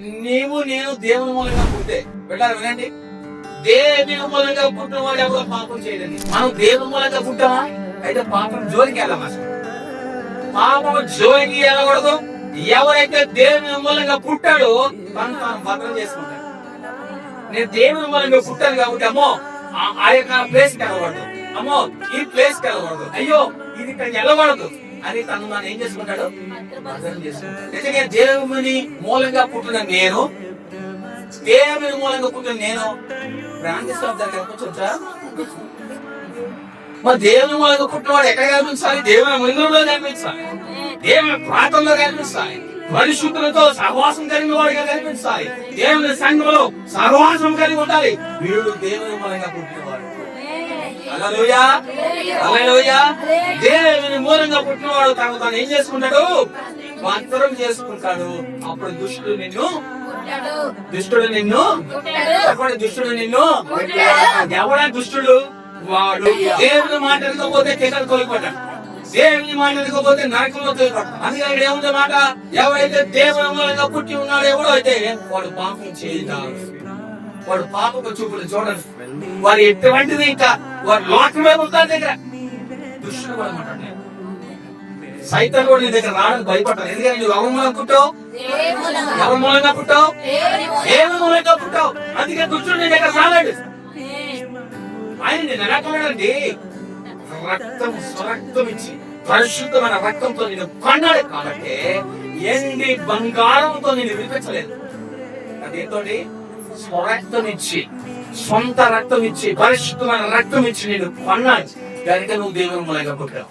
నేను దేవుని మూలంగా పుట్టే వెళ్ళారు. వినండి, దేవుని మూలంగా పుట్టిన వాడు ఎవరో పాపం చేయలేని. మనం దేవుని మూలంగా పుట్టామా? అయితే పాపం జోలికి వెళ్ళాం. అసలు పాపం జోలికి వెళ్ళకూడదు. ఎవరైతే దేవుని మూలంగా పుట్టాడో తను తాను భద్రం చేసుకుంటాడు. నేను దేవుని మూలంగా పుట్టాను కాబట్టి అమ్మో ఆ యొక్క ప్లేస్కి వెళ్ళకూడదు, అమ్మో ఈ ప్లేస్కి వెళ్ళకూడదు, అయ్యో ఇది ఇక్కడ వెళ్ళకూడదు అని తను మనం ఏం చేసుకుంటాడు? భద్రం చేసుకుంటాడు. నిజంగా దేవుని మూలంగా పుట్టిన నేను, దేవుని మూలంగా పుట్టిన నేను మరి దేవుని మూలంగా పుట్టినవాడు ఎక్కడ కనిపించాలి? దేవుని మందిరంలో కనిపించాలి, దేవుని ప్రాంతంలో కనిపించాలి, పరిశుద్ధులతో సహవాసం కలిగిన వాడిగా కనిపించాలి, దేవుని సంఘంలో సహవాసం కలిగి ఉండాలి. వీడు దేవుని మూలంగా పుట్టినవాడు. హల్లెలూయా, హల్లెలూయా. దేవుని మూలంగా పుట్టినవాడు తను తాను ఏం చేసుకుంటాడు? భద్రం చేసుకుంటాడు. అప్పుడు దుష్టుడు నిన్ను ఎవడా దుష్టుడు? వాడు దేవుని మాట ఎదుకపోతే తెగలు తోలిపోతాడు, దేవుని మాట ఎదుకపోతే నరకంలో తోలిపోతాడు. అందుకని ఇక్కడ ఏముంది మాట? ఎవరైతే దేవుని మూలంగా పుట్టి ఉన్నాడో ఎవడో అయితే వాడు పాపం చేయడాడు. వాడు పాపకు చూపులు చూడండి. వారు ఎటువంటిది ఇంకా వాడు లోకమే ఉంటారు దగ్గర. దుష్టుడు కూడా మాట్లాడాడు. సైతం కూడా నీ దగ్గర రావడానికి భయపడ్డాను. ఎందుకంటే నువ్వు ఎవరి మూలంగా పుట్టావు? ఎవరి మూలంగా పుట్టావు? దేవుని మూలంగా పుట్టావు. అందుకే దుష్టుడు నీ దగ్గర రాలేడు. ఆయన నేను ఎలాంటి రక్తం స్వరక్తం ఇచ్చి పరిశుద్ధమైన రక్తంతో నేను కొన్నాడు కాబట్టి ఎండి బంగారంతో నేను వినిపించలేదు. అదేంతో స్వరక్తం ఇచ్చి, సొంత రక్తం ఇచ్చి, పరిశుద్ధమైన రక్తం ఇచ్చి నేను కొన్నాడు. దానికే నువ్వు దేవుని మూలంగా పుట్టావు.